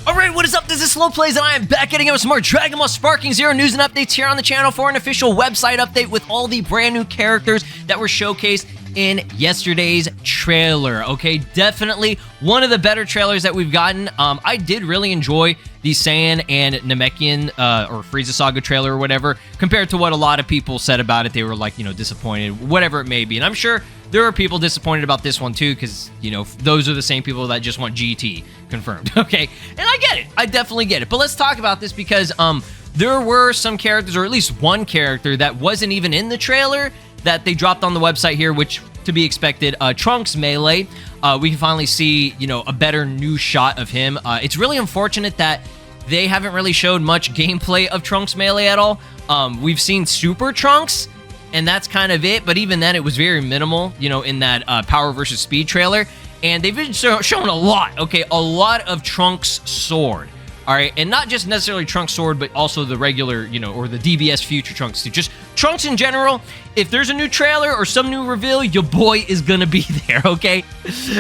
Alright, what is up? This is SLOplays, and I am back getting with some more Dragon Ball Sparking Zero news and updates here on the channel for an official website update with all the brand new characters that were showcased in yesterday's trailer. Okay, definitely one of the better trailers that we've gotten. I did really enjoy the Saiyan and Namekian or Frieza Saga trailer or whatever, compared to what a lot of people said about it. They were like, disappointed, whatever it may be. And I'm sure there are people disappointed about this one too, because, those are the same people that just want GT confirmed, okay? And I get it. I definitely get it. But let's talk about this because there were some characters, or at least one character, that wasn't even in the trailer that they dropped on the website here, which, to be expected, Trunks Melee. We can finally see, a better new shot of him. It's really unfortunate that they haven't really showed much gameplay of Trunks Melee at all. We've seen Super Trunks, and that's kind of it, but even then, it was very minimal, in that Power versus Speed trailer. And they've been showing a lot, okay? A lot of Trunks Sword. All right, and not just necessarily Trunks Sword, but also the regular, or the DBS Future Trunks too. Just Trunks in general. If there's a new trailer or some new reveal, your boy is gonna be there, okay?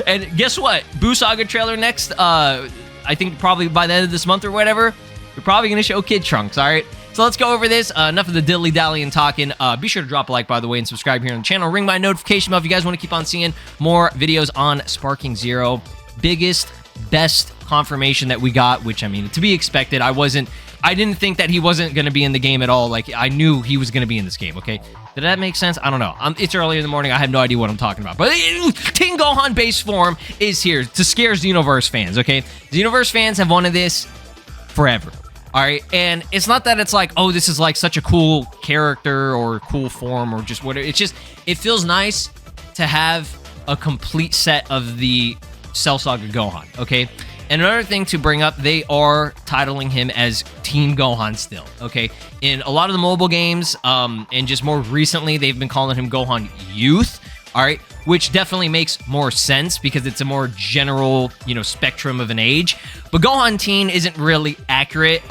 And guess what? Buu Saga trailer next, I think probably by the end of this month or whatever, you're probably gonna show Kid Trunks, all right? So let's go over this. Enough of the dilly-dally and talking. Be sure to drop a like, by the way, and subscribe here on the channel. Ring my notification bell if you guys want to keep on seeing more videos on Sparking Zero. Biggest, best confirmation that we got, which, to be expected. I didn't think that he wasn't going to be in the game at all. Like, I knew he was going to be in this game, okay? Did that make sense? I don't know. It's early in the morning. I have no idea what I'm talking about. But Teen Gohan base form is here to scare Xenoverse fans, okay? Xenoverse fans have wanted this forever. All right, and it's not that it's like, oh, this is like such a cool character or cool form or just whatever. It's just, it feels nice to have a complete set of the Cell Saga Gohan, okay? And another thing to bring up, they are titling him as Teen Gohan still, okay? In a lot of the mobile games, and just more recently, they've been calling him Gohan Youth, all right? Which definitely makes more sense because it's a more general, spectrum of an age. But Gohan Teen isn't really accurate.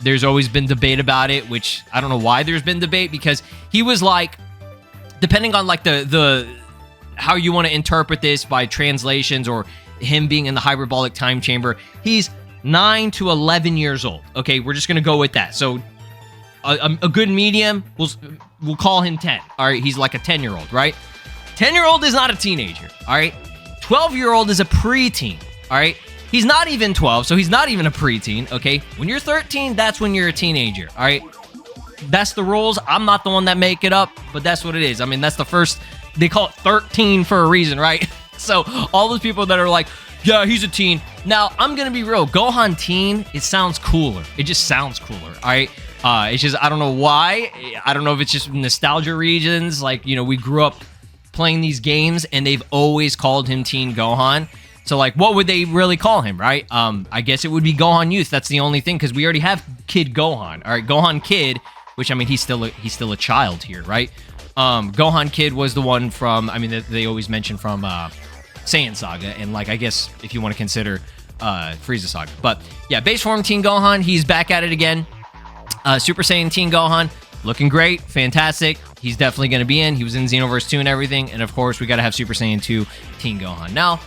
There's always been debate about it, which I don't know why there's been debate, because he was like, depending on like the how you want to interpret this by translations or him being in the hyperbolic time chamber, he's 9 to 11 years old. Okay, we're just gonna go with that. So a good medium, we'll call him 10. All right, he's like a 10-year-old, right? 10-year-old is not a teenager, all right? 12-year-old is a preteen, all right? He's not even 12, so he's not even a preteen, okay? When you're 13, that's when you're a teenager, all right? That's the rules. I'm not the one that make it up, but that's what it is. That's the first, they call it 13 for a reason, right? So all those people that are like, yeah, he's a teen. Now, I'm going to be real. Gohan Teen, it sounds cooler. It just sounds cooler, all right? It's just, I don't know why. I don't know if it's just nostalgia regions. Like, we grew up playing these games, and they've always called him Teen Gohan. So, like, what would they really call him, right? I guess it would be Gohan Youth. That's the only thing, because we already have Kid Gohan. All right, Gohan Kid, which, he's still a child here, right? Gohan Kid was the one from, they always mention from Saiyan Saga, and, like, I guess if you want to consider Frieza Saga. But, yeah, base form Teen Gohan, he's back at it again. Super Saiyan Teen Gohan, looking great, fantastic. He's definitely going to be in. He was in Xenoverse 2 and everything. And, of course, we got to have Super Saiyan 2 Teen Gohan. Now,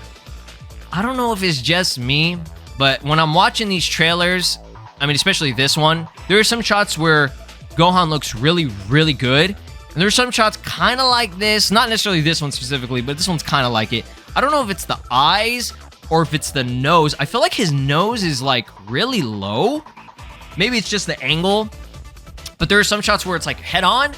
I don't know if it's just me, but when I'm watching these trailers, especially this one, there are some shots where Gohan looks really, really good. And there's some shots kind of like this. Not necessarily this one specifically, but this one's kind of like it. I don't know if it's the eyes or if it's the nose. I feel like his nose is, like, really low. Maybe it's just the angle. But there are some shots where it's, like, head on.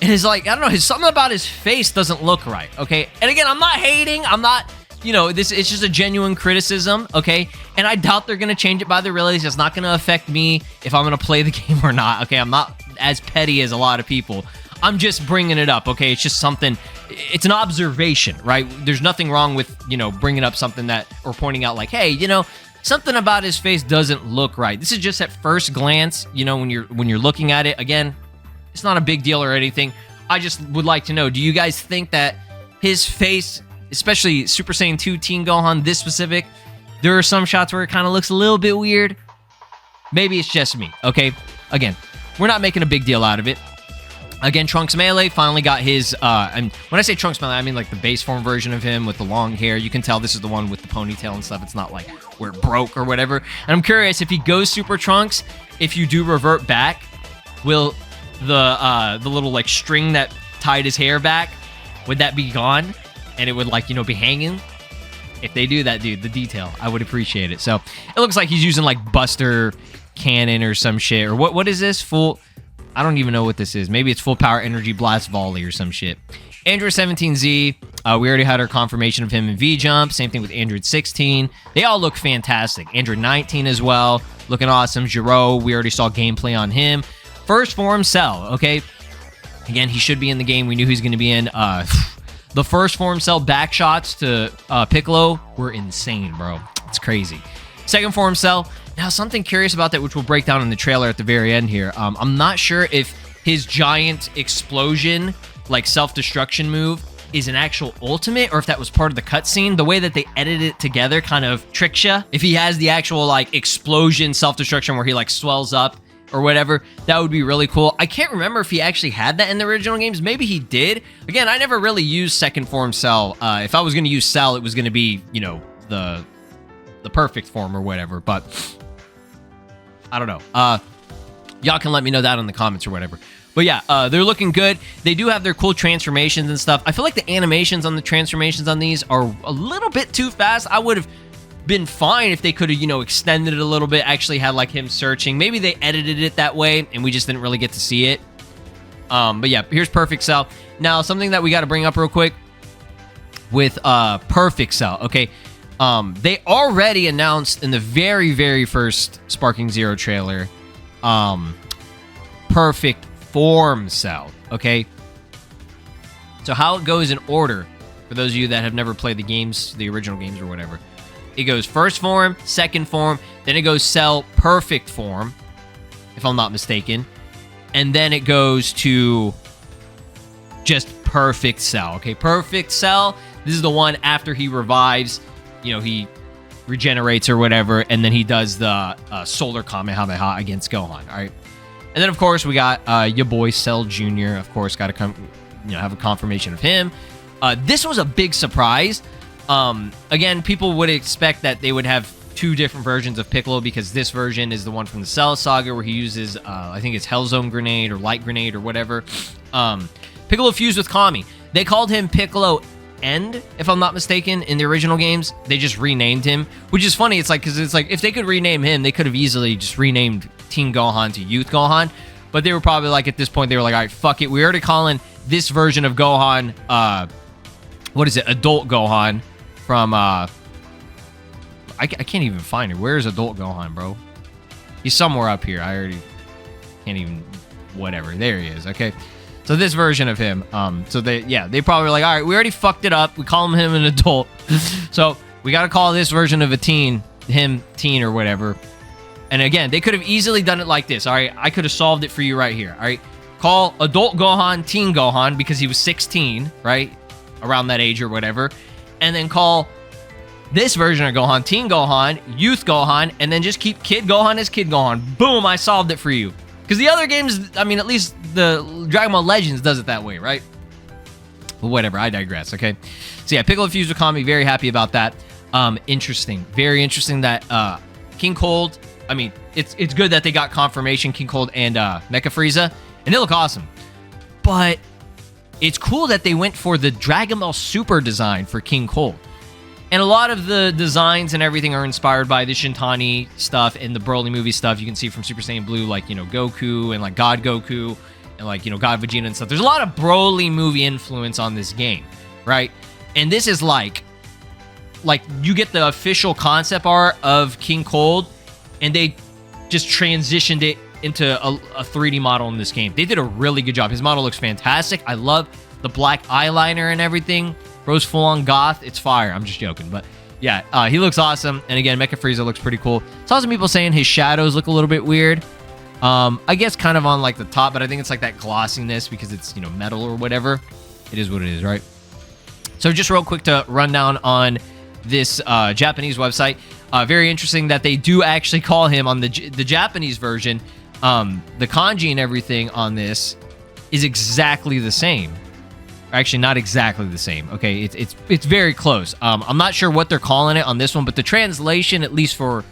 And it's like, I don't know, something about his face doesn't look right, okay? And again, I'm not hating. I'm not, it's just a genuine criticism, okay? And I doubt they're going to change it by the release. It's not going to affect me if I'm going to play the game or not, okay? I'm not as petty as a lot of people. I'm just bringing it up, okay? It's just something, it's an observation, right? There's nothing wrong with, bringing up something that, or pointing out like, hey, something about his face doesn't look right. This is just at first glance, when you're looking at it. Again, it's not a big deal or anything. I just would like to know, do you guys think that his face, especially Super Saiyan 2 Teen Gohan, this specific, there are some shots where it kind of looks a little bit weird? Maybe it's just me, okay? Again, we're not making a big deal out of it. Again, Trunks Melee finally got his, and when I say Trunks Melee, I mean like the base form version of him with the long hair. You can tell this is the one with the ponytail and stuff. It's not like where it broke or whatever. And I'm curious, if he goes Super Trunks, if you do revert back, will the little like string that tied his hair back, would that be gone? And it would like, you know, be hanging? If they do that, dude, the detail, I would appreciate it. So it looks like he's using like Buster Cannon or some shit. Or what is this? Full... I don't even know what this is. Maybe it's Full Power Energy Blast Volley or some shit. Android 17Z, we already had our confirmation of him in V-Jump. Same thing with Android 16. They all look fantastic. Android 19 as well, looking awesome. Giro, we already saw gameplay on him. First form Cell, okay? Again, he should be in the game. We knew he was going to be in. The first form Cell back shots to Piccolo were insane, bro. It's crazy. Second form Cell. Now, something curious about that, which we'll break down in the trailer at the very end here. I'm not sure if his giant explosion, like self-destruction move, is an actual ultimate or if that was part of the cutscene. The way that they edited it together kind of tricks you. If he has the actual like explosion self-destruction where he like swells up or whatever, that would be really cool. I can't remember if he actually had that in the original games. Maybe he did. Again, I never really used second form Cell. If I was going to use Cell, it was going to be, you know, the perfect form or whatever, but I don't know. Y'all can let me know that in the comments or whatever. But yeah, they're looking good. They do have their cool transformations and stuff. I feel like the animations on the transformations on these are a little bit too fast. I would have been fine if they could have, you know, extended it a little bit, actually had like him searching. Maybe they edited it that way and we just didn't really get to see it. But yeah, here's Perfect Cell. Now, something that we got to bring up real quick with Perfect Cell, okay? They already announced in the very, very first Sparking Zero trailer, Perfect Form Cell, okay? So how it goes in order, for those of you that have never played the games, the original games or whatever, it goes first form, second form, then it goes Cell Perfect Form, if I'm not mistaken, and then it goes to just Perfect Cell, okay? Perfect Cell, this is the one after he revives. You know, he regenerates or whatever, and then he does the Solar Kamehameha against Gohan, all right? And then, of course, we got your boy Cell Jr., of course, got to come, you know, have a confirmation of him. This was a big surprise. Again, people would expect that they would have two different versions of Piccolo because this version is the one from the Cell Saga where he uses, I think it's Hellzone Grenade or Light Grenade or whatever. Piccolo fused with Kami. They called him Piccolo End, if I'm not mistaken, in the original games. They just renamed him, which is funny. It's like, because it's like, if they could rename him, they could have easily just renamed Teen Gohan to Youth Gohan, but they were probably like, at this point, they were like, all right, fuck it, we're already calling this version of Gohan, what is it, Adult Gohan, from, I can't even find it. Where's Adult Gohan, bro? He's somewhere up here. I already can't even, whatever, there he is, okay? So this version of him, so they probably were like, all right, we already fucked it up. We call him an adult. So we got to call this version of a teen, him teen or whatever. And again, they could have easily done it like this. All right, I could have solved it for you right here. All right, call adult Gohan teen Gohan because he was 16, right? Around that age or whatever. And then call this version of Gohan teen Gohan, youth Gohan, and then just keep kid Gohan as kid Gohan. Boom, I solved it for you. Because the other games, I mean, at least the Dragon Ball Legends does it that way, right? But whatever, I digress, okay? So yeah, Piccolo fused with Kami, very happy about that. Interesting, very interesting that King Cold, I mean, it's good that they got confirmation, King Cold and Mecha Frieza, and they look awesome. But it's cool that they went for the Dragon Ball Super design for King Cold. And a lot of the designs and everything are inspired by the Shintani stuff and the Broly movie stuff. You can see from Super Saiyan Blue, like, you know, Goku and, like, God Goku and, like, you know, God Vegeta and stuff. There's a lot of Broly movie influence on this game, right? And this is like you get the official concept art of King Cold, and they just transitioned it into a 3D model in this game. They did a really good job. His model looks fantastic. I love the black eyeliner and everything. Bro's full-on goth. It's fire. I'm just joking. But yeah, he looks awesome. And again, Mecha Frieza looks pretty cool. Saw some people saying his shadows look a little bit weird. I guess kind of on like the top, but I think it's like that glossiness because it's, you know, metal or whatever. It is what it is, right? So just real quick to run down on this Japanese website. Very interesting that they do actually call him on the Japanese version. The kanji and everything on this is exactly the same. Actually, not exactly the same. Okay, it's very close. I'm not sure what they're calling it on this one, but the translation, at least for,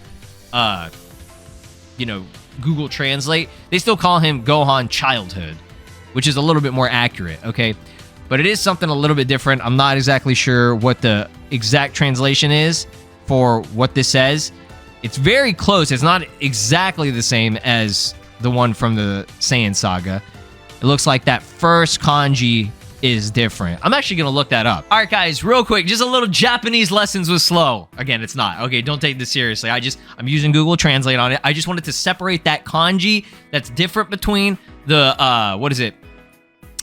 you know, Google Translate, they still call him Gohan Childhood, which is a little bit more accurate. Okay, but it is something a little bit different. I'm not exactly sure what the exact translation is for what this says. It's very close. It's not exactly the same as the one from the Saiyan Saga. It looks like that first kanji is different. I'm actually gonna look that up. All right, guys, real quick, just a little Japanese lessons with Slow. Again, it's not. Okay, don't take this seriously. I'm using Google Translate on it. I just wanted to separate that kanji that's different between the, what is it?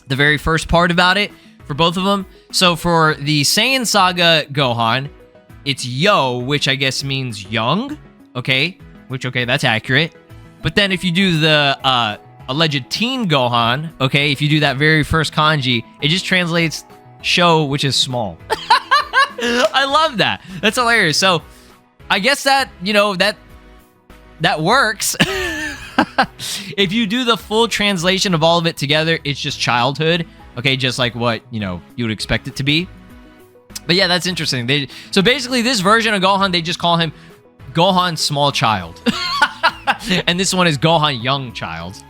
The very first part about it for both of them. So for the Saiyan Saga Gohan, it's Yo, which I guess means young. Okay, that's accurate. But then if you do the, alleged teen Gohan, okay, if you do that very first kanji, it just translates show, which is small. I love that. That's hilarious. So I guess that, you know, that works. If you do the full translation of all of it together, it's just childhood. Okay, just like what, you know, you would expect it to be. But yeah, that's interesting. So basically this version of Gohan, they just call him Gohan Small Child. And this one is Gohan Young Child.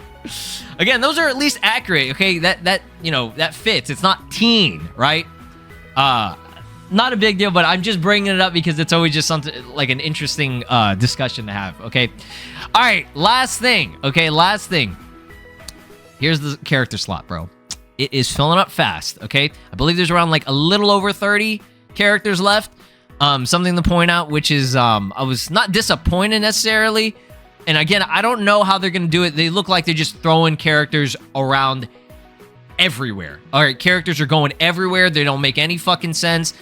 Again, those are at least accurate, okay? That you know, that fits. It's not teen, right? Not a big deal, but I'm just bringing it up because it's always just something like an interesting discussion to have, okay? All right, last thing, okay? Last thing. Here's the character slot, bro. It is filling up fast, okay? I believe there's around like a little over 30 characters left. Something to point out, which is I was not disappointed necessarily. And again, I don't know how they're going to do it. They look like they're just throwing characters around everywhere. All right, characters are going everywhere. They don't make any fucking sense.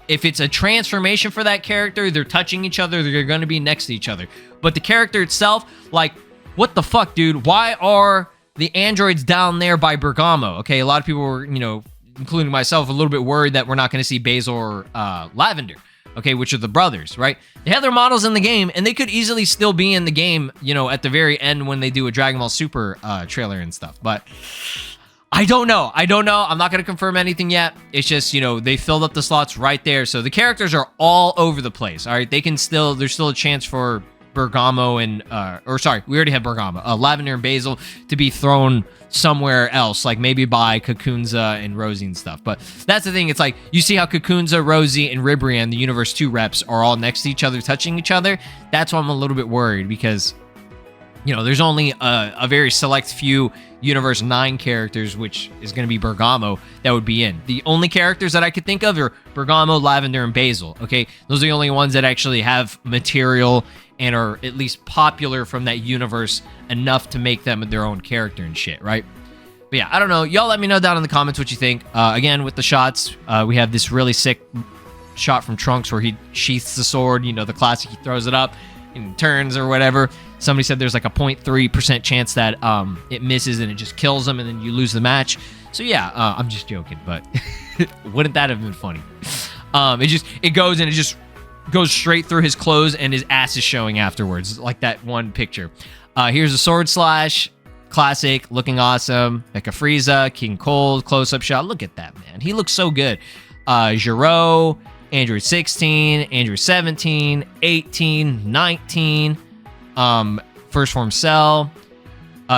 If it's a transformation for that character, they're touching each other. They're going to be next to each other. But the character itself, like, what the fuck, dude? Why are the androids down there by Bergamo? Okay, a lot of people were, you know, including myself, a little bit worried that we're not going to see Basil or Lavender. Okay, which are the brothers, right? They have their models in the game, and they could easily still be in the game, you know, at the very end when they do a Dragon Ball Super trailer and stuff. But I don't know. I'm not going to confirm anything yet. It's just, you know, they filled up the slots right there. So the characters are all over the place, all right? There's still a chance for Bergamo and, or sorry, we already have Bergamo, Lavender and Basil to be thrown somewhere else, like maybe by Kakunza and Rosie and stuff. But that's the thing. It's like, you see how Kakunza, Rosie, and Ribrian, the Universe 2 reps, are all next to each other, touching each other. That's why I'm a little bit worried because, you know, there's only a very select few Universe 9 characters, which is going to be Bergamo, that would be in. The only characters that I could think of are Bergamo, Lavender, and Basil, okay? Those are the only ones that actually have material and are at least popular from that universe enough to make them their own character and shit, right? But yeah, I don't know. Y'all let me know down in the comments what you think. Again, with the shots, we have this really sick shot from Trunks where he sheaths the sword, you know, the classic, he throws it up and turns or whatever. Somebody said there's like a 0.3% chance that it misses and it just kills him and then you lose the match. So yeah, I'm just joking, but wouldn't that have been funny? It goes and it just goes straight through his clothes and his ass is showing afterwards, like that one picture. Here's a sword slash, classic, looking awesome. Mecha Frieza, King Cold, close-up shot. Look at that, man. He looks so good. Giro, Android 16, Android 17, 18, 19, First Form Cell.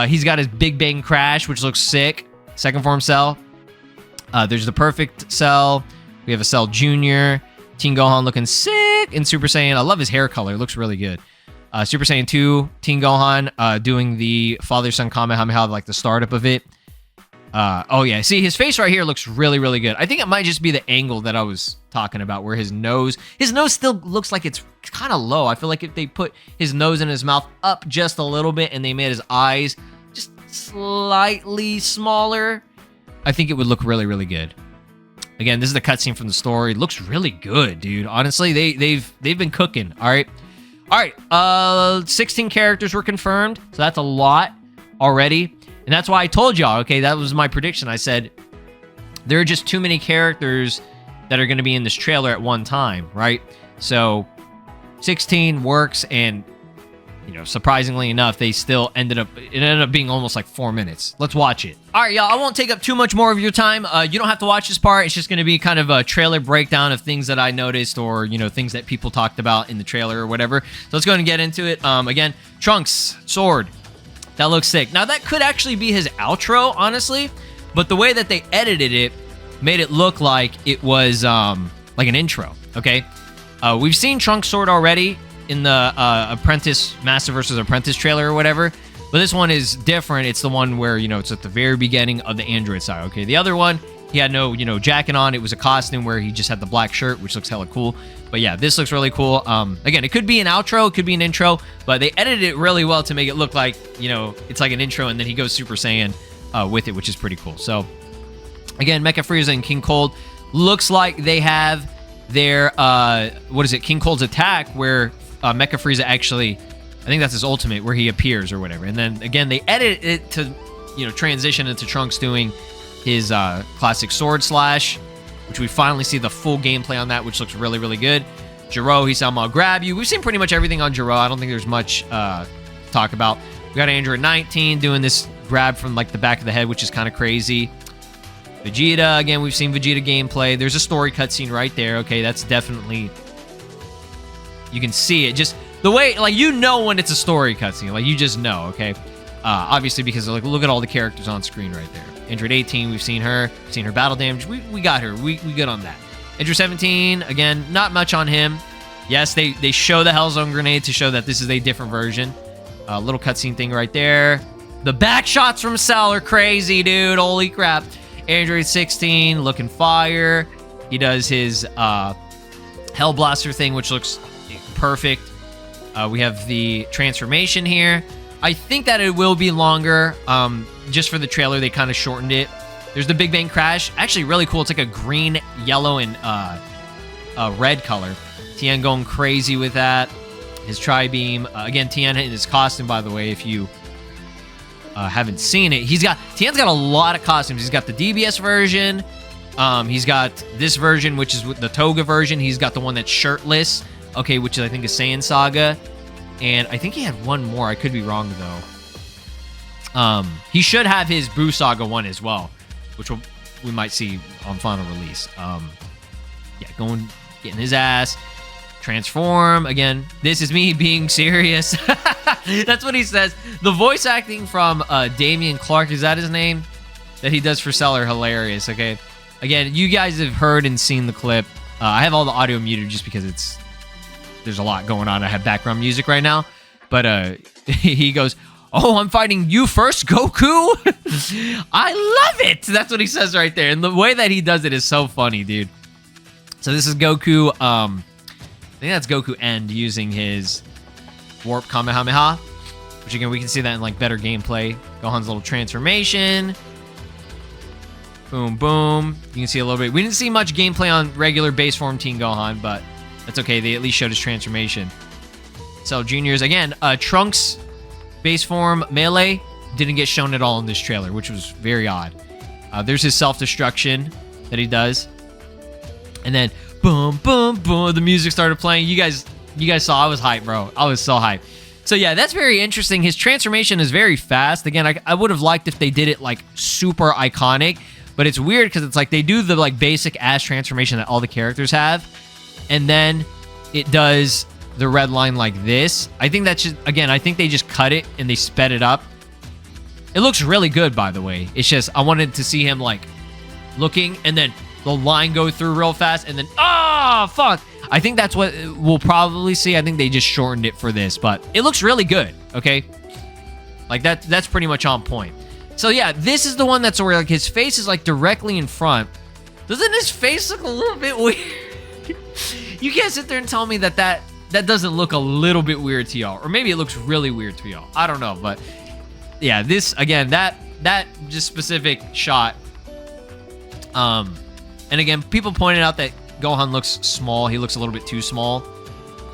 He's got his Big Bang Crash, which looks sick. Second Form Cell. There's the Perfect Cell. We have a Cell Junior. Teen Gohan looking sick in Super Saiyan. I love his hair color. It looks really good. Super Saiyan 2, Teen Gohan doing the Father-Son Kamehameha, like the startup of it. Oh, yeah. See, his face right here looks really, really good. I think it might just be the angle that I was talking about where his nose still looks like it's kind of low. I feel like if they put his nose and his mouth up just a little bit and they made his eyes just slightly smaller, I think it would look really, really good. Again, this is the cutscene from the story. It looks really good, dude. Honestly, they've been cooking. All right. 16 characters were confirmed, so that's a lot already. And that's why I told y'all, okay, that was my prediction. I said there are just too many characters that are going to be in this trailer at one time, right? So 16 works, and you know, surprisingly enough, they still ended up being almost like 4 minutes. Let's watch it. All right, y'all, I won't take up too much more of your time. You don't have to watch this part. It's just going to be kind of a trailer breakdown of things that I noticed, or, you know, things that people talked about in the trailer or whatever. So let's go ahead and get into it. Again, Trunks, sword. That looks sick. Now, that could actually be his outro, honestly, but the way that they edited it made it look like it was like an intro, okay? We've seen Trunks' sword already in the Apprentice, Master vs. Apprentice trailer or whatever, but this one is different. It's the one where, you know, it's at the very beginning of the Android side, okay? The other one, he had no, you know, jacket on. It was a costume where he just had the black shirt, which looks hella cool. But yeah, this looks really cool. Again, it could be an outro, it could be an intro, but they edited it really well to make it look like, you know, it's like an intro, and then he goes Super Saiyan with it, which is pretty cool. So, again, Mecha Frieza and King Cold looks like they have their, what is it, King Cold's attack, where Mecha Frieza actually, I think that's his ultimate, where he appears or whatever. And then, again, they edit it to, you know, transition into Trunks doing his classic sword slash, which we finally see the full gameplay on that, which looks really, really good. Jiro, he's I'll grab you. We've seen pretty much everything on Jiro. I don't think there's much to talk about. We got Android 19 doing this grab from, like, the back of the head, which is kind of crazy. Vegeta, again, we've seen Vegeta gameplay. There's a story cutscene right there. Okay, that's definitely... You can see it. Just the way, like, you know when it's a story cutscene. Like, you just know, okay? Obviously, because, like, look at all the characters on screen right there. Android 18, we've seen her. We've seen her battle damage. We got her. We good on that. Android 17, again, not much on him. Yes, they show the Hellzone Grenade to show that this is a different version. Little cutscene thing right there. The back shots from Cell are crazy, dude. Holy crap. Android 16, looking fire. He does his Hell Blaster thing, which looks perfect. We have the transformation here. I think that it will be longer. Just for the trailer, they kind of shortened it. There's the Big Bang Crash. Actually, really cool. It's like a green, yellow, and red color. Tien going crazy with that. His Tri-Beam. Again, Tien in his costume, by the way, if you haven't seen it. Tien's got a lot of costumes. He's got the DBS version. He's got this version, which is the Toga version. He's got the one that's shirtless, okay, which I think is Saiyan Saga. And I think he had one more. I could be wrong, though. He should have his Buu Saga one as well, which we might see on final release. Yeah, getting his ass. Transform. Again, this is me being serious. That's what he says. The voice acting from Damian Clark, is that his name? That he does for Cell are hilarious, okay? Again, you guys have heard and seen the clip. I have all the audio muted just because there's a lot going on. I have background music right now. But he goes, "Oh, I'm fighting you first, Goku?" I love it. That's what he says right there. And the way that he does it is so funny, dude. So this is Goku. I think that's Goku End using his Warp Kamehameha. Which again, we can see that in like better gameplay. Gohan's little transformation. Boom, boom. You can see a little bit. We didn't see much gameplay on regular base form Teen Gohan, but that's okay. They at least showed his transformation. So Juniors, again, Trunks base form Melee didn't get shown at all in this trailer, which was very odd. There's his self-destruction that he does. And then boom, boom, boom, the music started playing. You guys saw, I was hyped, bro. I was so hyped. So yeah, that's very interesting. His transformation is very fast. Again, I would have liked if they did it like super iconic, but it's weird because it's like they do the like basic ass transformation that all the characters have, and then it does the red line like this. I think that's just, again, I think they just cut it and they sped it up. It looks really good, by the way. It's just, I wanted to see him like looking and then the line go through real fast and then, oh, fuck. I think that's what we'll probably see. I think they just shortened it for this, but it looks really good, okay? Like that's pretty much on point. So yeah, this is the one that's where like his face is like directly in front. Doesn't his face look a little bit weird? You can't sit there and tell me that doesn't look a little bit weird to y'all, or maybe it looks really weird to y'all. I don't know, but yeah, this again, that just specific shot. And again, people pointed out that Gohan looks small. He looks a little bit too small,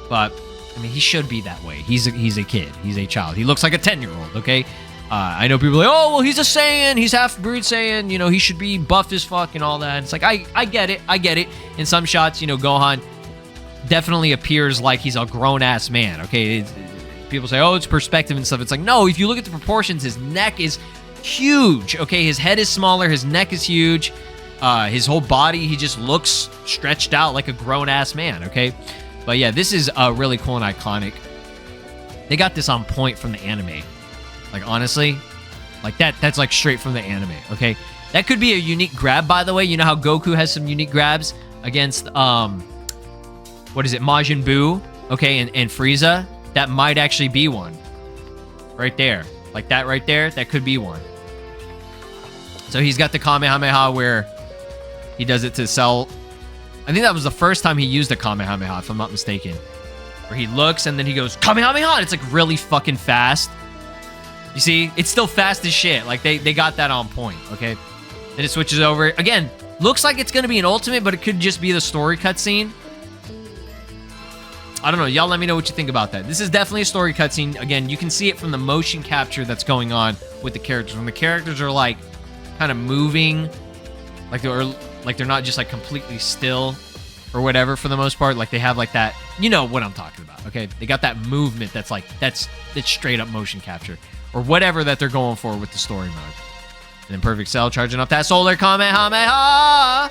but I mean, he should be that way. He's a kid. He's a child. He looks like a 10-year-old. Okay. I know people are like, oh, well, he's a Saiyan. He's half-breed Saiyan. You know, he should be buff as fuck and all that. It's like, I get it. I get it. In some shots, you know, Gohan definitely appears like he's a grown-ass man, okay? people say, oh, it's perspective and stuff. It's like, no, if you look at the proportions, his neck is huge. Okay, his head is smaller, his neck is huge. His whole body, he just looks stretched out like a grown-ass man, okay? But yeah, this is really cool and iconic. They got this on point from the anime. Like, honestly, like that's like straight from the anime, okay? That could be a unique grab, by the way. You know how Goku has some unique grabs against, what is it, Majin Buu, okay, and Frieza? That might actually be one. Right there. Like that right there, that could be one. So he's got the Kamehameha where he does it to Cell. I think that was the first time he used a Kamehameha, if I'm not mistaken. Where he looks and then he goes, Kamehameha! And it's like really fucking fast. You see? It's still fast as shit. Like they got that on point, okay? Then it switches over. Again, looks like it's going to be an ultimate, but it could just be the story cutscene. I don't know. Y'all let me know what you think about that. This is definitely a story cutscene. Again, you can see it from the motion capture that's going on with the characters. When the characters are like kind of moving, like they're not just like completely still or whatever for the most part. Like they have like that, you know what I'm talking about, okay? They got that movement that's like, that's straight up motion capture or whatever that they're going for with the story mode. And then Perfect Cell charging up that Solar Kamehameha.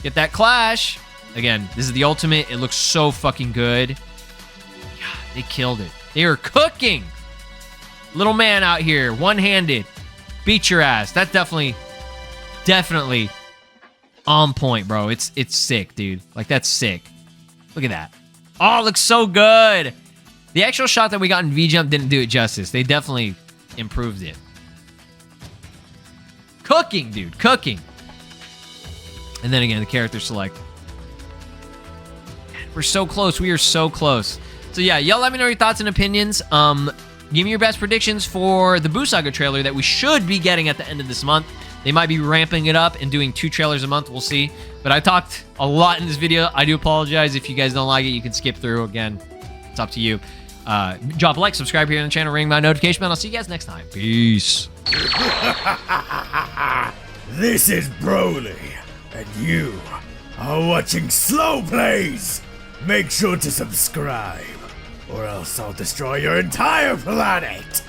Get that clash. Again, this is the ultimate. It looks so fucking good. God, they killed it. They are cooking. Little man out here, one-handed. Beat your ass. That's definitely on point, bro. It's sick, dude. Like, that's sick. Look at that. Oh, it looks so good. The actual shot that we got in V-Jump didn't do it justice. They definitely improved it. Cooking, dude. Cooking. And then again, the character select. We're so close. We are so close. So yeah, y'all let me know your thoughts and opinions. Give me your best predictions for the Buu Saga trailer that we should be getting at the end of this month. They might be ramping it up and doing 2 trailers a month. We'll see. But I talked a lot in this video. I do apologize. If you guys don't like it, you can skip through. Again, it's up to you. Drop a like, subscribe here on the channel, ring my notification bell. I'll see you guys next time. Peace. This is Broly, and you are watching SLOplays. Make sure to subscribe, or else I'll destroy your entire planet!